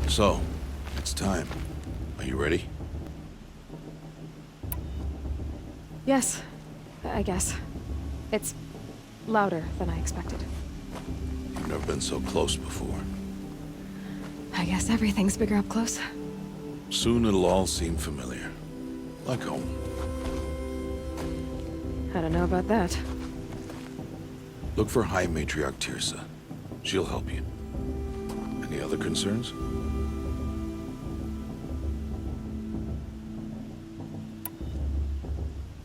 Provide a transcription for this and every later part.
So, it's time. Are you ready? Yes, I guess. It's louder than I expected. You've never been so close before. I guess everything's bigger up close. Soon it'll all seem familiar. Like home. I don't know about that. Look for High Matriarch Tirsa. She'll help you. Any other concerns?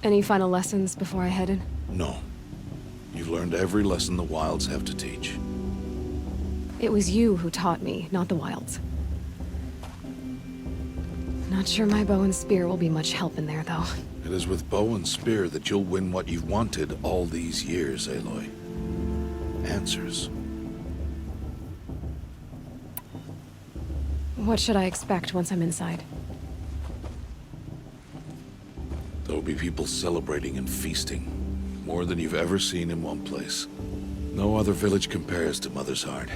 Any final lessons before I head in? No. You've learned every lesson the Wilds have to teach. It was you who taught me, not the Wilds. Not sure my bow and spear will be much help in there, though. It is with bow and spear that you'll win what you've wanted all these years, Aloy. Answers. What should I expect once I'm inside? There will be people celebrating and feasting. More than you've ever seen in one place. No other village compares to Mother's Heart.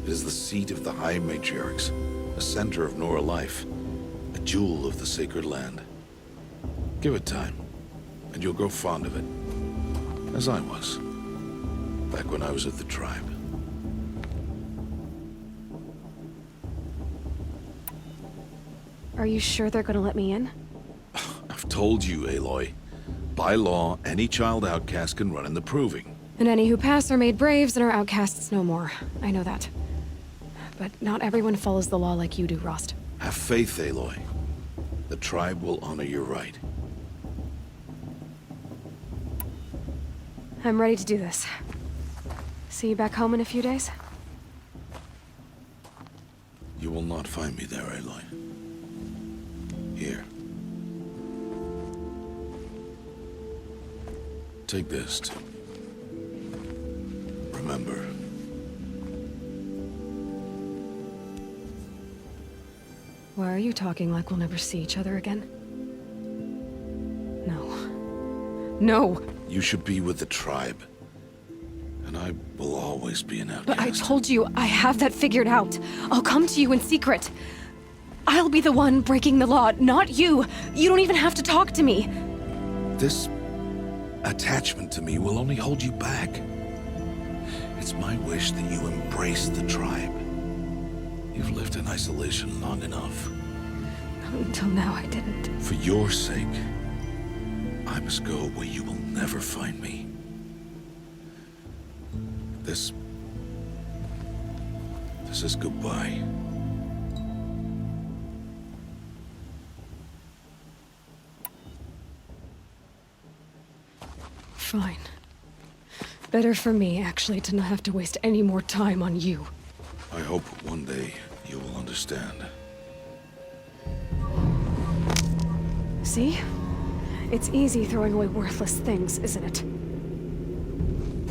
It is the seat of the High Matriarchs, a center of Nora life, a jewel of the sacred land. Give it time, and you'll grow fond of it. As I was, back when I was at the tribe. Are you sure they're gonna let me in? I've told you, Aloy. By law, any child outcast can run in the proving. And any who pass are made braves and are outcasts no more. I know that. But not everyone follows the law like you do, Rost. Have faith, Aloy. The tribe will honor your right. I'm ready to do this. See you back home in a few days? You will not find me there, Aloy. Here. Take this to remember. Why are you talking like we'll never see each other again? No. No! You should be with the tribe. And I will always be an outcast. But I told you, I have that figured out. I'll come to you in secret. I'll be the one breaking the law, not you. You don't even have to talk to me. This attachment to me will only hold you back. It's my wish that you embrace the tribe. You've lived in isolation long enough. Until now, I didn't. For your sake, I must go where you will never find me. This is goodbye. Fine. Better for me, actually, to not have to waste any more time on you. I hope one day you will understand. See? It's easy throwing away worthless things, isn't it?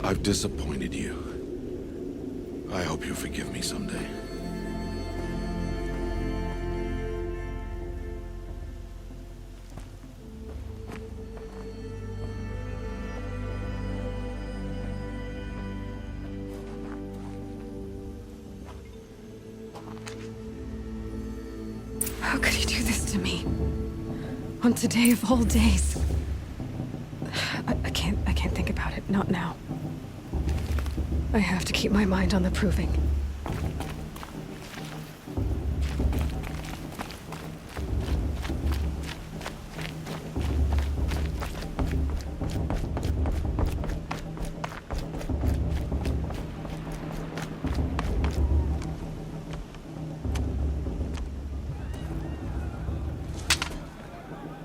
I've disappointed you. I hope you forgive me someday. How could he do this to me? On today of all days. I can't think about it. Not now. I have to keep my mind on the proving.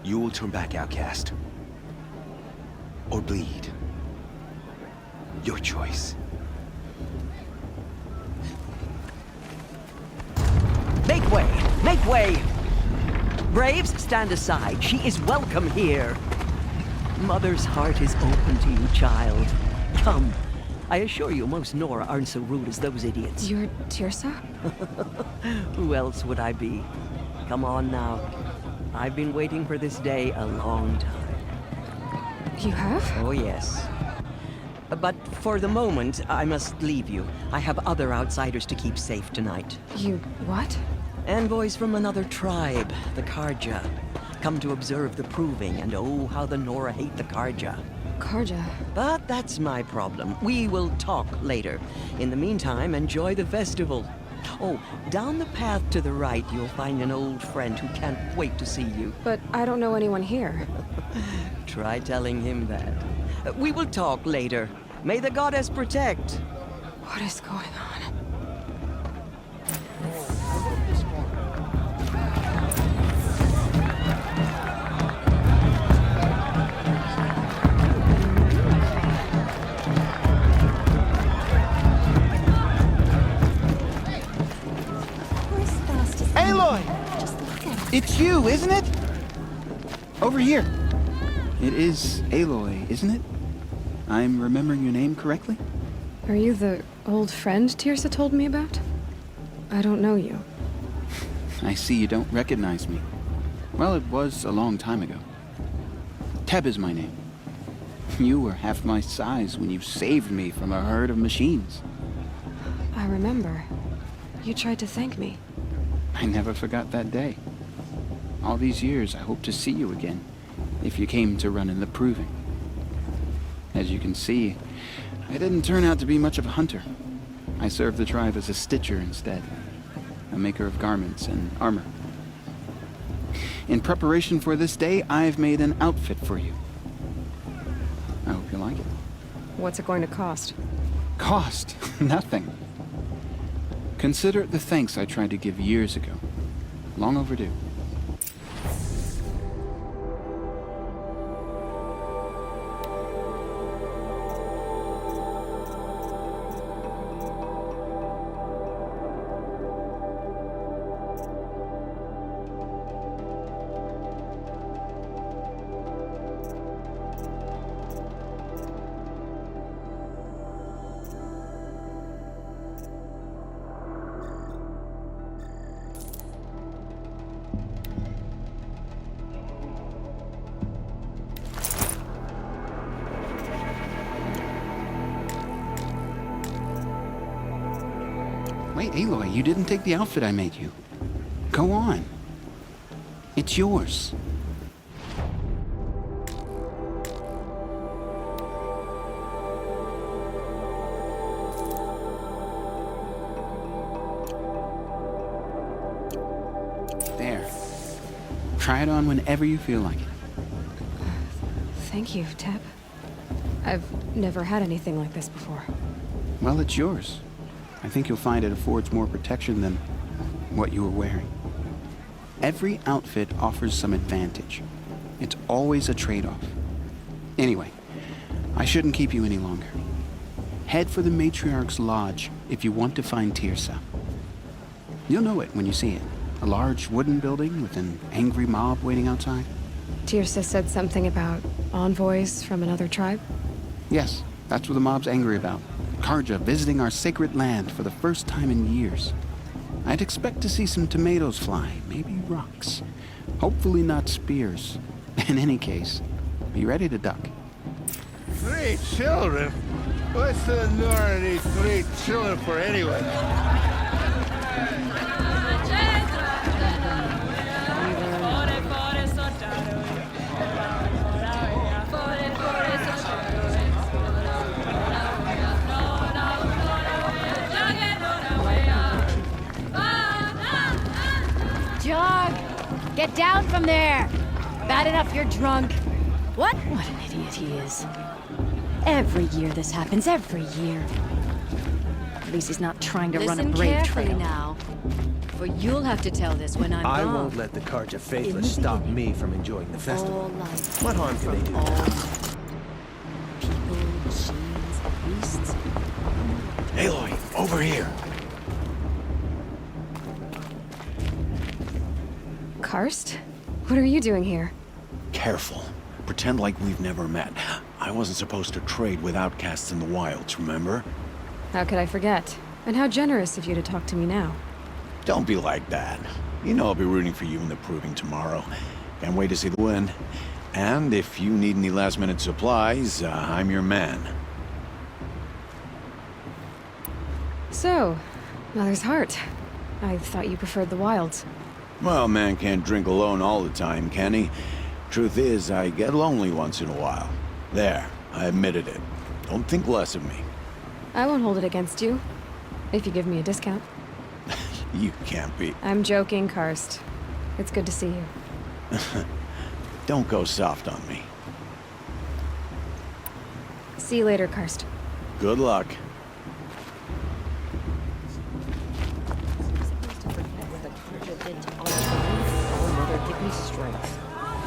You will turn back, outcast. Or bleed. Your choice. Make way! Make way! Braves, stand aside. She is welcome here. Mother's heart is open to you, child. Come. I assure you, most Nora aren't so rude as those idiots. You're Tirsa? Who else would I be? Come on now. I've been waiting for this day a long time. You have? Oh, yes. But for the moment, I must leave you. I have other outsiders to keep safe tonight. You what? Envoys from another tribe, the Karja, come to observe the proving, and oh, how the Nora hate the Karja. Karja. But that's my problem. We will talk later. In the meantime, enjoy the festival. Oh, down the path to the right, you'll find an old friend who can't wait to see you. But I don't know anyone here. Try telling him that. We will talk later. May the goddess protect. What is going on? Aloy! It's you, isn't it? Over here. It is Aloy, isn't it? I'm remembering your name correctly? Are you the old friend Tirsa told me about? I don't know you. I see you don't recognize me. Well, it was a long time ago. Teb is my name. You were half my size when you saved me from a herd of machines. I remember. You tried to thank me. I never forgot that day. All these years, I hope to see you again, if you came to run in the proving. As you can see, I didn't turn out to be much of a hunter. I served the tribe as a stitcher instead, a maker of garments and armor. In preparation for this day, I've made an outfit for you. I hope you like it. What's it going to cost? Cost? Nothing. Consider it the thanks I tried to give years ago. Long overdue. Wait, Aloy, you didn't take the outfit I made you. Go on. It's yours. There. Try it on whenever you feel like it. Thank you, Teb. I've never had anything like this before. Well, it's yours. I think you'll find it affords more protection than what you were wearing. Every outfit offers some advantage. It's always a trade-off. Anyway, I shouldn't keep you any longer. Head for the Matriarch's Lodge if you want to find Tirsa. You'll know it when you see it. A large wooden building with an angry mob waiting outside. Tirsa said something about envoys from another tribe? Yes, that's what the mob's angry about. Karja visiting our sacred land for the first time in years. I'd expect to see some tomatoes fly, maybe rocks. Hopefully not spears. In any case, be ready to duck. 3 children? What's the Nora need 3 children for anyway? Jog! Get down from there! Bad enough you're drunk. What? What an idiot he is. Every year this happens, every year. At least he's not trying to run a brave trail. Now, for you'll have to tell this when I'm I gone. won't let the Karja faithless stop me from enjoying the festival. All life. What harm can they do? People, machines, beasts. Aloy, over here. Karst? What are you doing here? Careful. Pretend like we've never met. I wasn't supposed to trade with outcasts in the wilds, remember? How could I forget? And how generous of you to talk to me now. Don't be like that. You know I'll be rooting for you in the proving tomorrow. Can't wait to see the win. And if you need any last-minute supplies, I'm your man. So, Mother's Heart. I thought you preferred the wilds. Well, man can't drink alone all the time, can he? Truth is, I get lonely once in a while. There, I admitted it. Don't think less of me. I won't hold it against you, if you give me a discount. You can't be. I'm joking, Karst. It's good to see you. Don't go soft on me. See you later, Karst. Good luck.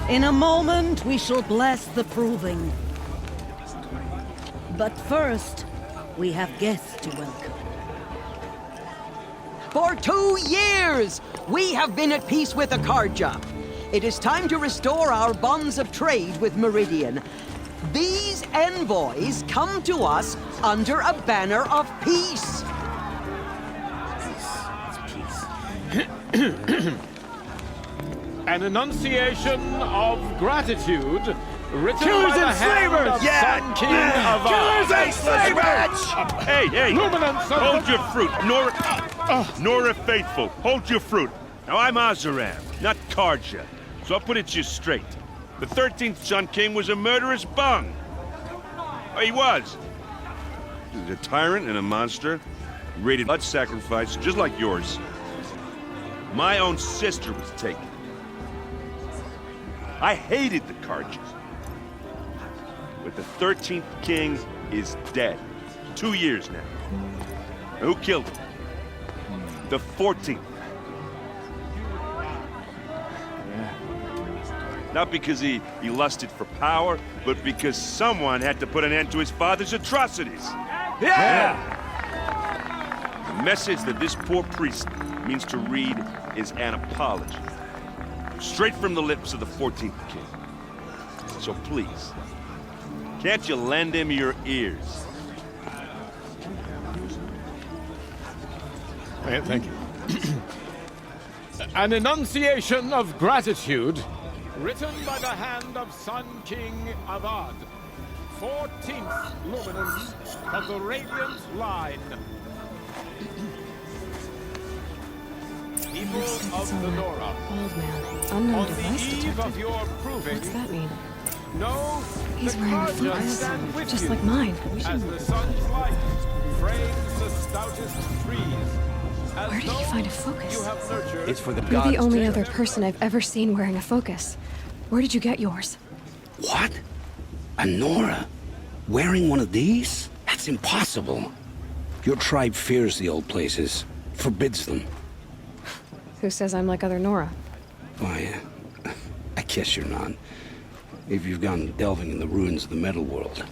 In a moment, we shall bless the proving. But first, we have guests to welcome. For 2 years, we have been at peace with Akarja. It is time to restore our bonds of trade with Meridian. These envoys come to us under a banner of peace. An enunciation of gratitude written Killers by the and hand slavers! of Sun King of Killers and slavers! Hey, Luminance of hold the... your fruit. Nora Faithful, hold your fruit. Now, I'm Azaram, not Karja, so I'll put it to you straight. The 13th Sun King was a murderous bung. Oh, he was. He was a tyrant and a monster, raided blood sacrifice, just like yours. My own sister was taken. I hated the Karjas. But the 13th king is dead. 2 years now. Who killed him? The 14th. Not because he lusted for power, but because someone had to put an end to his father's atrocities. Yeah! The message that this poor priest means to read is an apology. Straight from the lips of the 14th king. So please, can't you lend him your ears? Thank you. An enunciation of gratitude written by the hand of Sun King Avad, 14th luminance of the Radiant Line. People of the Nora, Old man. Unknown on the device eve detected. of your proving, What's that mean? know He's the wearing a Karja focus, stand with just you, like mine. as the sun's light frames the stoutest trees. As Where did you though find a focus? you have nurtured It's for the You're gods. the only to- other person I've ever seen wearing a focus. Where did you get yours? What? A Nora? Wearing one of these? That's impossible. Your tribe fears the old places, forbids them. Who says I'm like other Nora? Why, I guess you're not. If you've gone delving in the ruins of the metal world.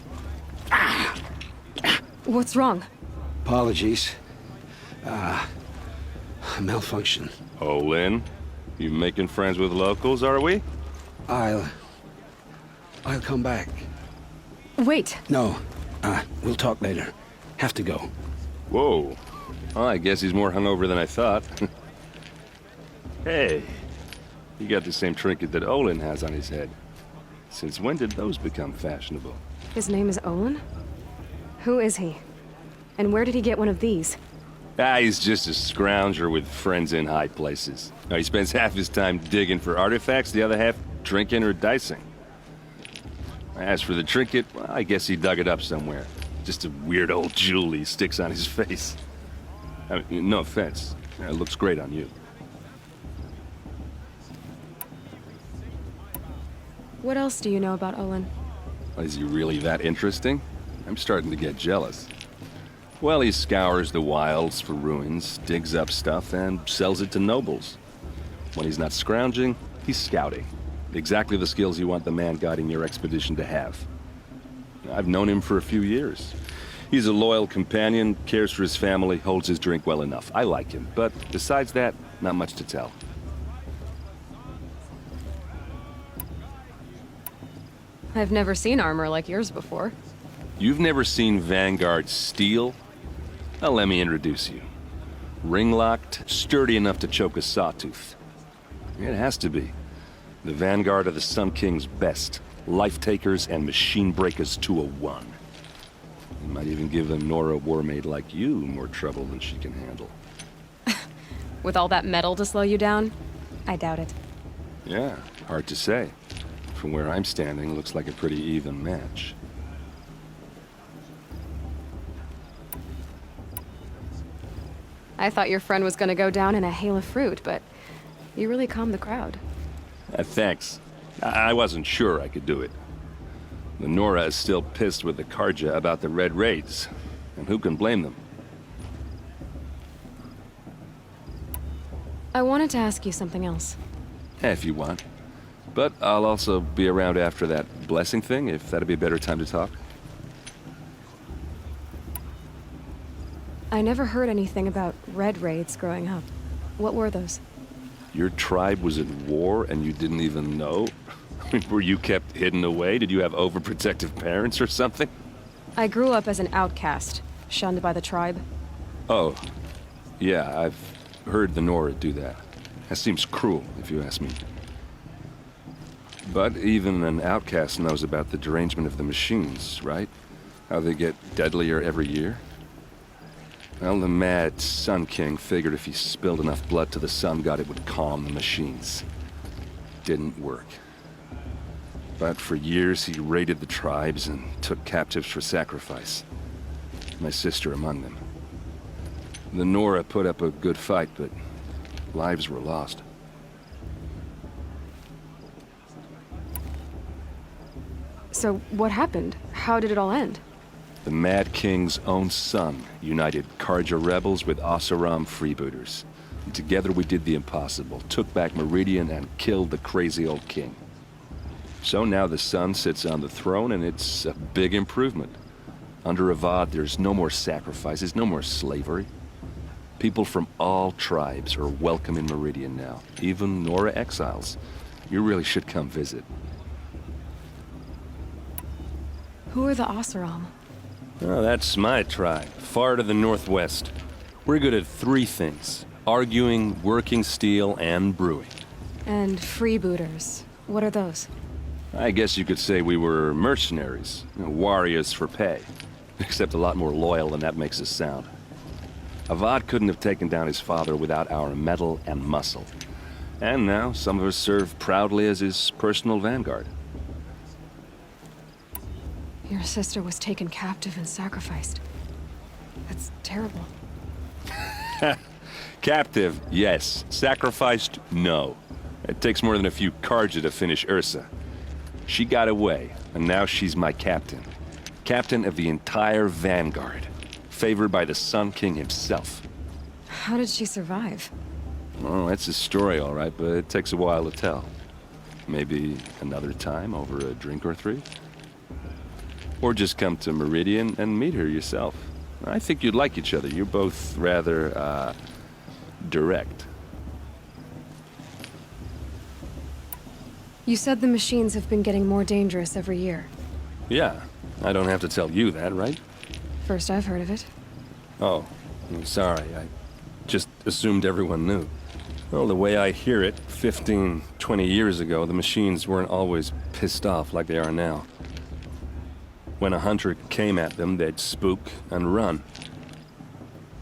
What's wrong? Apologies. A malfunction. Olin, you making friends with locals, are we? I'll come back. Wait! No, we'll talk later. Have to go. Whoa. Well, I guess he's more hungover than I thought. Hey, you got the same trinket that Olin has on his head. Since when did those become fashionable? His name is Olin? Who is he? And where did he get one of these? He's just a scrounger with friends in high places. Now, he spends half his time digging for artifacts, the other half drinking or dicing. As for the trinket, well, I guess he dug it up somewhere. Just a weird old jewel he sticks on his face. I mean, no offense. It looks great on you. What else do you know about Olin? Is he really that interesting? I'm starting to get jealous. Well, he scours the wilds for ruins, digs up stuff, and sells it to nobles. When he's not scrounging, he's scouting. Exactly the skills you want the man guiding your expedition to have. I've known him for a few years. He's a loyal companion, cares for his family, holds his drink well enough. I like him, but besides that, not much to tell. I've never seen armor like yours before. You've never seen Vanguard steel? Well, let me introduce you. Ring-locked, sturdy enough to choke a sawtooth. It has to be. The Vanguard of the Sun King's best. Life-takers and machine breakers to a one. You might even give a Nora warmaid like you more trouble than she can handle. With all that metal to slow you down? I doubt it. Yeah, hard to say. From where I'm standing, looks like a pretty even match. I thought your friend was gonna go down in a hail of fruit, but you really calmed the crowd. Thanks. I wasn't sure I could do it. The Nora is still pissed with the Karja about the Red Raids, and who can blame them? I wanted to ask you something else. If you want. But I'll also be around after that blessing thing, if that'd be a better time to talk. I never heard anything about Red Raids growing up. What were those? Your tribe was at war and you didn't even know? Were you kept hidden away? Did you have overprotective parents or something? I grew up as an outcast, shunned by the tribe. Oh, yeah, I've heard the Nora do that. That seems cruel, if you ask me. But even an outcast knows about the derangement of the machines, right? How they get deadlier every year? Well, the mad Sun King figured if he spilled enough blood to the Sun God, it would calm the machines. Didn't work. But for years, he raided the tribes and took captives for sacrifice. My sister among them. The Nora put up a good fight, but lives were lost. So what happened? How did it all end? The Mad King's own son united Karja rebels with Oseram freebooters. And together we did the impossible, took back Meridian and killed the crazy old king. So now the son sits on the throne and it's a big improvement. Under Avad, there's no more sacrifices, no more slavery. People from all tribes are welcome in Meridian now, even Nora exiles. You really should come visit. Who are the Oseram? Oh, that's my tribe, far to the northwest. We're good at three things: arguing, working steel, and brewing. And freebooters. What are those? I guess you could say we were mercenaries, warriors for pay. Except a lot more loyal than that makes us sound. Avad couldn't have taken down his father without our metal and muscle. And now, some of us serve proudly as his personal vanguard. Your sister was taken captive and sacrificed. That's terrible. Captive, yes. Sacrificed, no. It takes more than a few Karja to finish Ursa. She got away, and now she's my captain. Captain of the entire vanguard. Favored by the Sun King himself. How did she survive? Well, that's a story, all right, but it takes a while to tell. Maybe another time over a drink or three? Or just come to Meridian and meet her yourself. I think you'd like each other. You're both rather, direct. You said the machines have been getting more dangerous every year. Yeah, I don't have to tell you that, right? First I've heard of it. Oh, I'm sorry. I just assumed everyone knew. Well, the way I hear it, 15, 20 years ago, the machines weren't always pissed off like they are now. When a hunter came at them, they'd spook and run.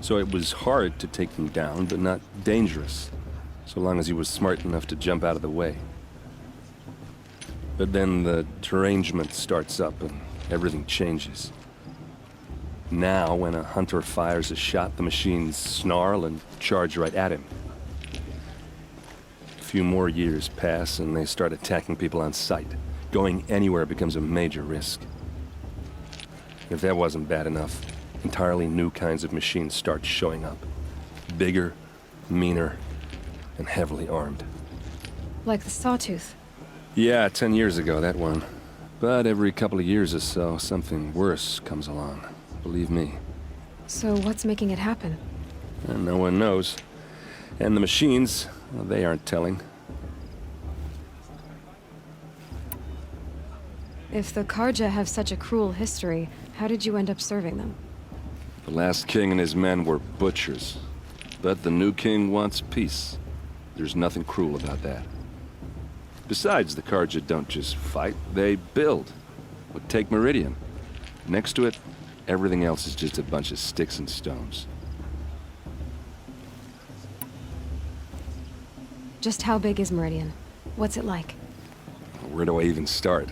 So it was hard to take them down, but not dangerous, so long as he was smart enough to jump out of the way. But then the derangement starts up and everything changes. Now, when a hunter fires a shot, the machines snarl and charge right at him. A few more years pass and they start attacking people on sight. Going anywhere becomes a major risk. If that wasn't bad enough, entirely new kinds of machines start showing up. Bigger, meaner, and heavily armed. Like the Sawtooth. Yeah, 10 years ago, that one. But every couple of years or so, something worse comes along. Believe me. So what's making it happen? And no one knows. And the machines, well, they aren't telling. If the Karja have such a cruel history, how did you end up serving them? The last king and his men were butchers. But the new king wants peace. There's nothing cruel about that. Besides, the Karja don't just fight, they build. But take Meridian. Next to it, everything else is just a bunch of sticks and stones. Just how big is Meridian? What's it like? Where do I even start?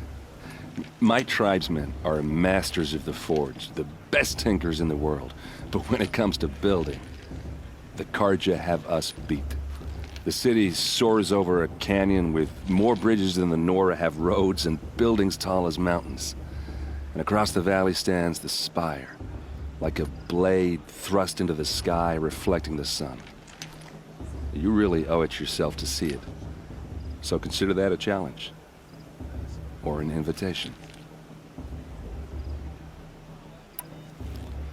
My tribesmen are masters of the forge, the best tinkers in the world. But when it comes to building, the Carja have us beat. The city soars over a canyon with more bridges than the Nora have roads and buildings tall as mountains. And across the valley stands the spire, like a blade thrust into the sky reflecting the sun. You really owe it yourself to see it. So consider that a challenge. Or an invitation.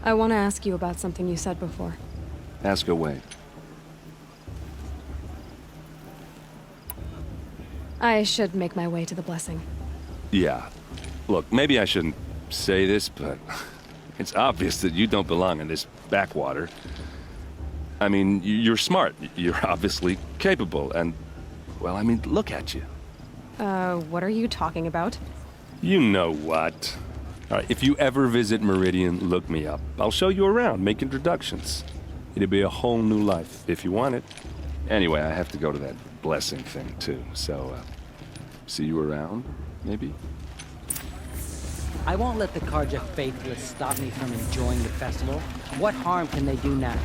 I want to ask you about something you said before. Ask away. I should make my way to the blessing. Yeah. Look, maybe I shouldn't say this, but it's obvious that you don't belong in this backwater. I mean, you're smart. You're obviously capable, and, well, I mean, look at you. What are you talking about? You know what. All right, if you ever visit Meridian, look me up. I'll show you around, make introductions. It'll be a whole new life, if you want it. Anyway, I have to go to that blessing thing, too, so, see you around, maybe? I won't let the Carja faithless stop me from enjoying the festival. What harm can they do now?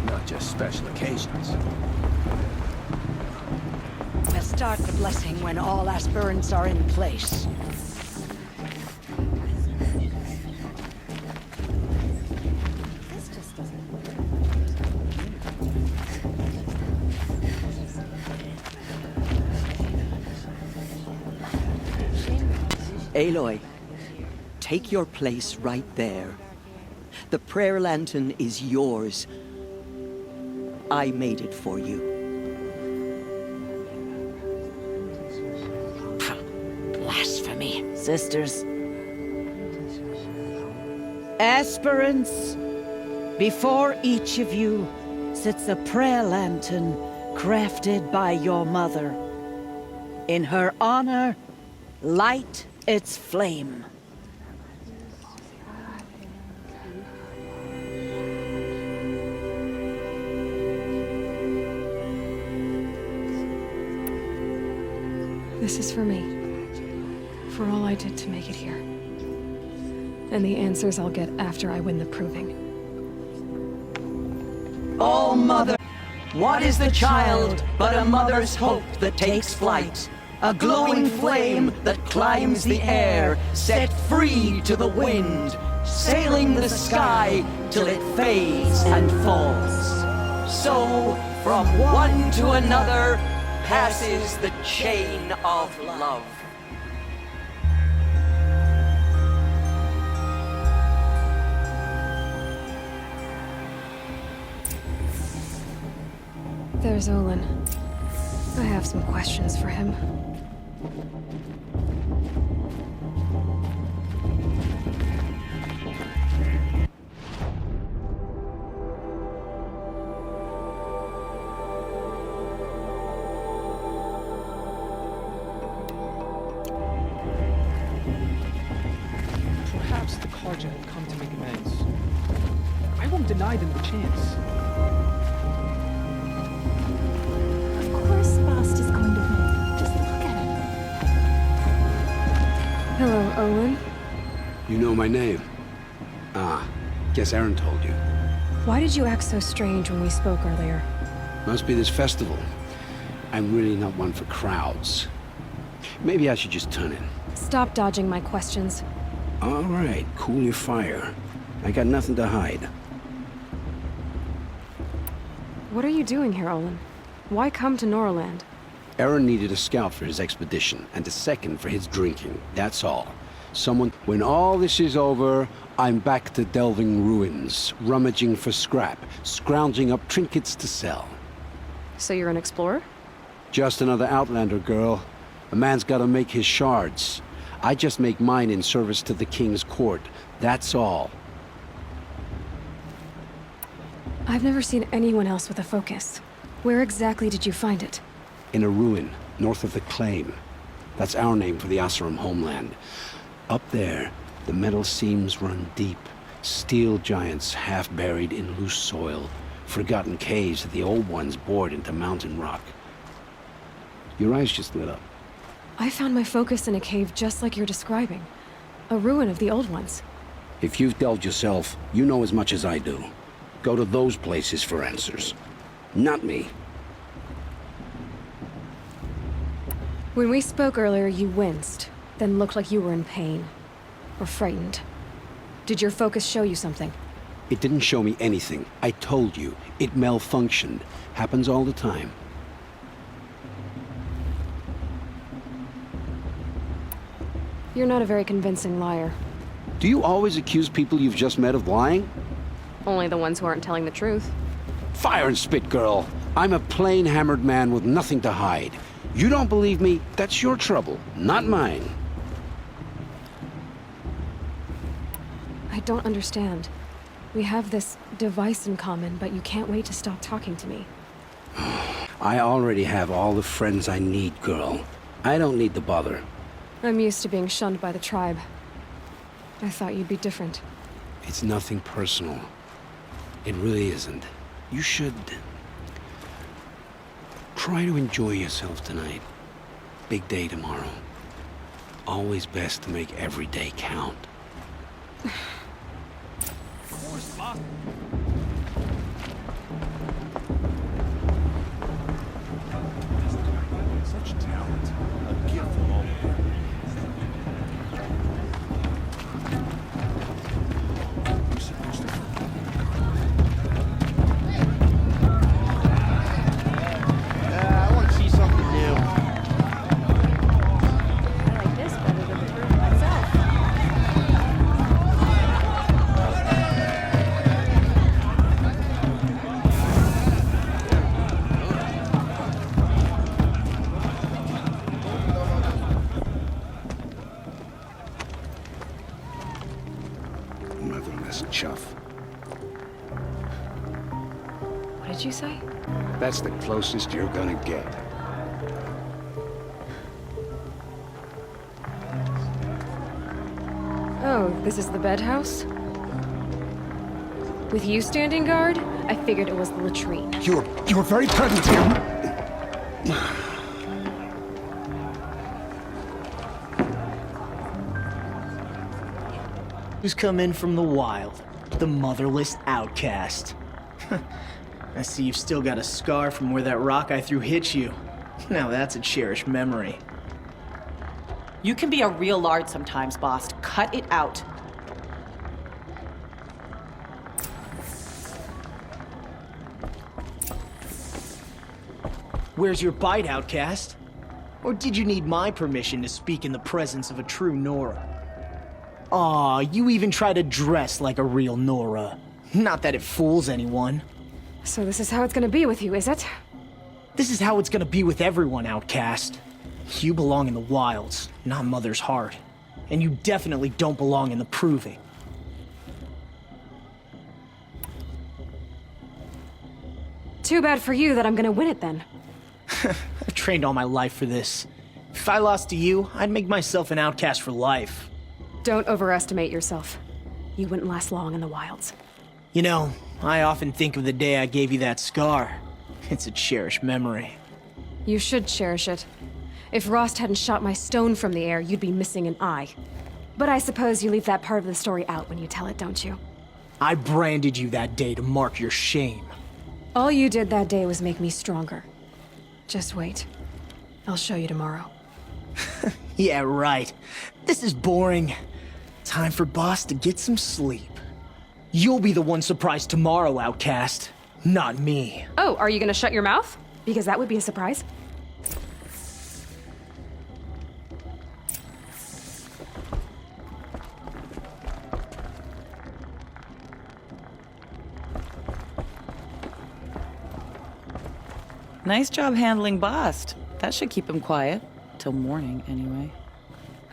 Not just special occasions. We'll start the blessing when all aspirants are in place. Aloy, take your place right there. The prayer lantern is yours. I made it for you. Blasphemy. Sisters. Aspirants, before each of you sits a prayer lantern crafted by your mother. In her honor, light its flame. This is for me. For all I did to make it here. And the answers I'll get after I win the proving. Oh, Mother! What is the child but a mother's hope that takes flight? A glowing flame that climbs the air, set free to the wind, sailing the sky till it fades and falls. So, from one to another, passes the chain of love. There's Olin. I have some questions for him. Perhaps the Carja have come to make amends. I won't deny them the chance. Of course Bast is going to win. Just look at him. Hello, Olin. You know my name? Ah, guess Erend told you. Why did you act so strange when we spoke earlier? Must be this festival. I'm really not one for crowds. Maybe I should just turn in. Stop dodging my questions. All right, cool your fire. I got nothing to hide. What are you doing here, Olin? Why come to Noraland? Erend needed a scout for his expedition, and a second for his drinking. That's all. Someone... When all this is over, I'm back to delving ruins, rummaging for scrap, scrounging up trinkets to sell. So you're an explorer? Just another Outlander, girl. A man's gotta make his shards. I just make mine in service to the king's court. That's all. I've never seen anyone else with a focus. Where exactly did you find it? In a ruin, north of the claim. That's our name for the Oseram homeland. Up there, the metal seams run deep. Steel giants half buried in loose soil. Forgotten caves that the old ones bored into mountain rock. Your eyes just lit up. I found my focus in a cave just like you're describing. A ruin of the old ones. If you've delved yourself, you know as much as I do. Go to those places for answers. Not me. When we spoke earlier, you winced, then looked like you were in pain. Or frightened. Did your focus show you something? It didn't show me anything. I told you. It malfunctioned. Happens all the time. You're not a very convincing liar. Do you always accuse people you've just met of lying? Only the ones who aren't telling the truth. Fire and spit, girl. I'm a plain hammered man with nothing to hide. You don't believe me, that's your trouble, not mine. I don't understand. We have this device in common, but you can't wait to stop talking to me. I already have all the friends I need, girl. I don't need the bother. I'm used to being shunned by the tribe. I thought you'd be different. It's nothing personal. It really isn't. You should... try to enjoy yourself tonight. Big day tomorrow. Always best to make every day count. Such talent. A gift from all. You're supposed to. I want to see something new. I like this better than the room myself. Motherless chuff. What did you say? That's the closest you're gonna get. Oh, this is the bed house? With you standing guard, I figured it was the latrine. You're very present here. Who's come in from the wild? The motherless outcast. I see you've still got a scar from where that rock I threw hit you. Now that's a cherished memory. You can be a real lard sometimes, Bast. Cut it out. Where's your bite, outcast? Or did you need my permission to speak in the presence of a true Nora? Aw, you even try to dress like a real Nora. Not that it fools anyone. So this is how it's gonna be with you, is it? This is how it's gonna be with everyone, outcast. You belong in the wilds, not Mother's heart. And you definitely don't belong in the proving. Too bad for you that I'm gonna win it then. I've trained all my life for this. If I lost to you, I'd make myself an outcast for life. Don't overestimate yourself. You wouldn't last long in the wilds. You know, I often think of the day I gave you that scar. It's a cherished memory. You should cherish it. If Rost hadn't shot my stone from the air, you'd be missing an eye. But I suppose you leave that part of the story out when you tell it, don't you? I branded you that day to mark your shame. All you did that day was make me stronger. Just wait. I'll show you tomorrow. Yeah, right. This is boring. Time for Bast to get some sleep. You'll be the one surprised tomorrow, outcast. Not me. Oh, are you gonna shut your mouth? Because that would be a surprise. Nice job handling Bast. That should keep him quiet. Till morning, anyway.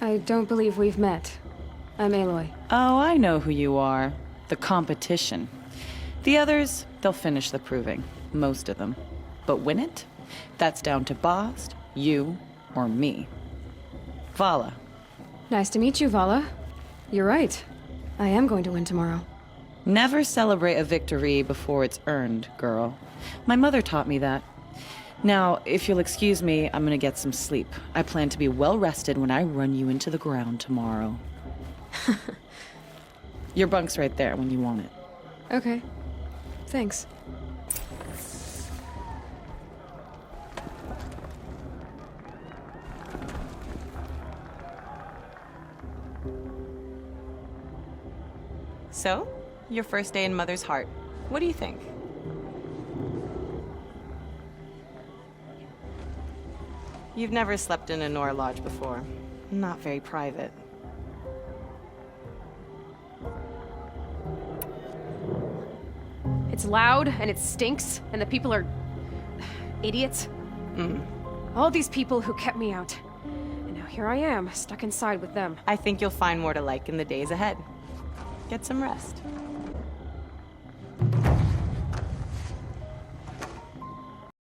I don't believe we've met. I'm Aloy. Oh, I know who you are. The competition. The others, they'll finish the proving. Most of them. But win it? That's down to Bast, you, or me. Vala. Nice to meet you, Vala. You're right. I am going to win tomorrow. Never celebrate a victory before it's earned, girl. My mother taught me that. Now, if you'll excuse me, I'm gonna get some sleep. I plan to be well rested when I run you into the ground tomorrow. Your bunk's right there when you want it. Okay. Thanks. So, your first day in Mother's Heart. What do you think? You've never slept in a Nora lodge before. Not very private. It's loud, and it stinks, and the people are... idiots. All these people who kept me out. And now here I am, stuck inside with them. I think you'll find more to like in the days ahead. Get some rest.